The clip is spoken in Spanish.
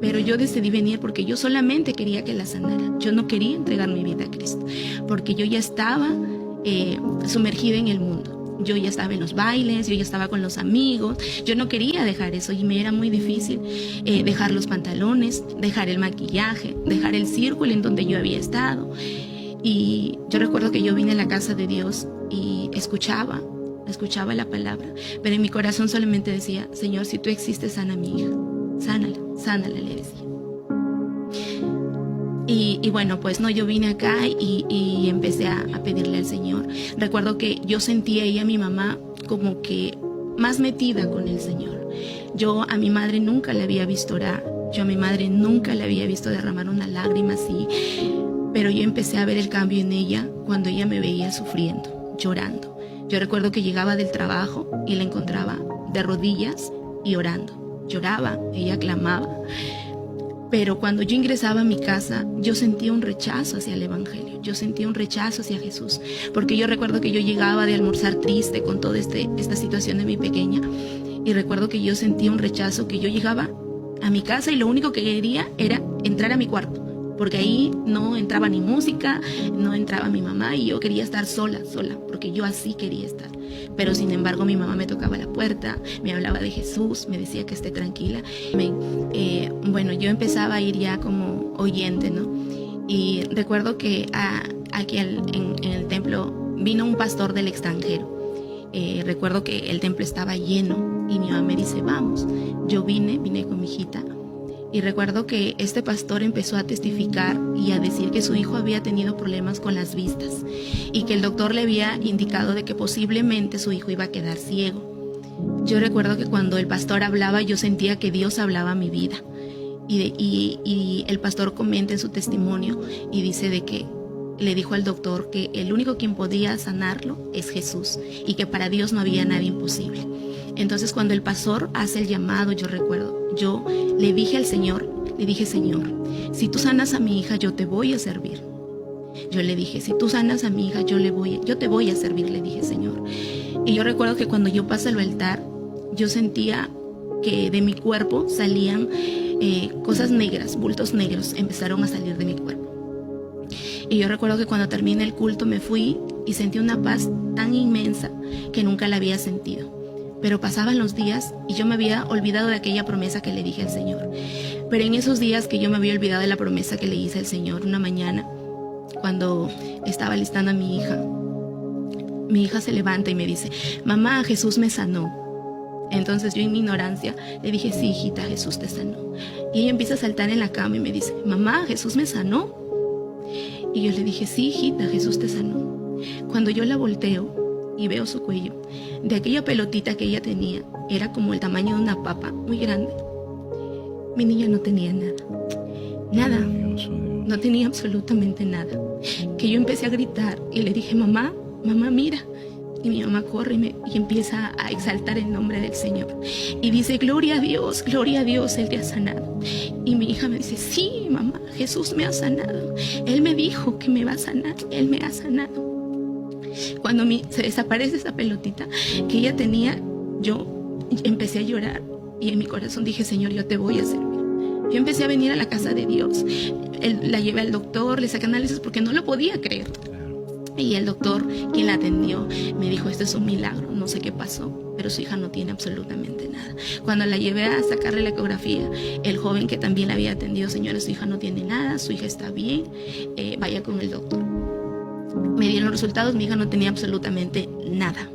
Pero yo decidí venir porque yo solamente quería que la sanara. Yo no quería entregar mi vida a Cristo, porque yo ya estaba sumergida en el mundo. Yo ya estaba en los bailes, yo ya estaba con los amigos. Yo no quería dejar eso y me era muy difícil dejar los pantalones, dejar el maquillaje, dejar el círculo en donde yo había estado. Y yo recuerdo que yo vine a la casa de Dios y escuchaba la palabra, pero en mi corazón solamente decía: Señor, si tú existes, sana a mi hija, sánala, le decía. Y bueno, pues no, yo vine acá y empecé a pedirle al Señor. Recuerdo que yo sentía ella, mi mamá, como que más metida con el Señor. Yo a mi madre nunca la había visto orar, yo a mi madre nunca la había visto derramar una lágrima así, pero yo empecé a ver el cambio en ella cuando ella me veía sufriendo, llorando. Yo recuerdo que llegaba del trabajo y la encontraba de rodillas y orando. Lloraba, ella clamaba. Pero cuando yo ingresaba a mi casa, yo sentía un rechazo hacia el Evangelio, yo sentía un rechazo hacia Jesús, porque yo recuerdo que yo llegaba de almorzar triste con toda esta situación de mi pequeña, y recuerdo que yo sentía un rechazo, que yo llegaba a mi casa y lo único que quería era entrar a mi cuarto, porque ahí no entraba ni música, no entraba mi mamá, y yo quería estar sola, porque yo así quería estar. Pero sin embargo mi mamá me tocaba la puerta, me hablaba de Jesús, me decía que esté tranquila. Bueno, yo empezaba a ir ya como oyente, ¿no? Y recuerdo que aquí en el templo vino un pastor del extranjero. Recuerdo que el templo estaba lleno y mi mamá me dice: vamos. Yo vine con mi hijita. Y recuerdo que este pastor empezó a testificar y a decir que su hijo había tenido problemas con las vistas y que el doctor le había indicado de que posiblemente su hijo iba a quedar ciego. Yo recuerdo que cuando el pastor hablaba, yo sentía que Dios hablaba a mi vida. Y el pastor comenta en su testimonio y dice de que le dijo al doctor que el único quien podía sanarlo es Jesús y que para Dios no había nada imposible. Entonces cuando el pastor hace el llamado, yo recuerdo, yo le dije al Señor, Señor, si tú sanas a mi hija, yo te voy a servir. Yo le dije: si tú sanas a mi hija, yo te voy a servir, le dije: Señor. Y yo recuerdo que cuando yo pasé al altar, yo sentía que de mi cuerpo salían cosas negras, bultos negros empezaron a salir de mi cuerpo. Y yo recuerdo que cuando terminé el culto me fui y sentí una paz tan inmensa que nunca la había sentido. Pero pasaban los días y yo me había olvidado de aquella promesa que le dije al Señor. Pero en esos días que yo me había olvidado de la promesa que le hice al Señor, una mañana, cuando estaba alistando a mi hija se levanta y me dice: mamá, Jesús me sanó. Entonces yo en mi ignorancia le dije: sí, hijita, Jesús te sanó. Y ella empieza a saltar en la cama y me dice: mamá, Jesús me sanó. Y yo le dije: sí, hijita, Jesús te sanó. Cuando yo la volteo y veo su cuello, de aquella pelotita que ella tenía, era como el tamaño de una papa, muy grande. Mi niña no tenía nada, no tenía absolutamente nada. Que yo empecé a gritar y le dije: mamá, mira. Y mi mamá corre y empieza a exaltar el nombre del Señor. Y dice: gloria a Dios, Él te ha sanado. Y mi hija me dice: sí, mamá, Jesús me ha sanado. Él me dijo que me va a sanar, Él me ha sanado. Cuando se desaparece esa pelotita que ella tenía, yo empecé a llorar y en mi corazón dije: Señor, yo te voy a servir. Yo empecé a venir a la casa de Dios. La llevé al doctor, le saqué análisis porque no lo podía creer. Y el doctor, quien la atendió, me dijo: esto es un milagro, no sé qué pasó, pero su hija no tiene absolutamente nada. Cuando la llevé a sacarle la ecografía, el joven que también la había atendido: señora, su hija no tiene nada, su hija está bien, vaya con el doctor. Me dieron los resultados, mi hija no tenía absolutamente nada.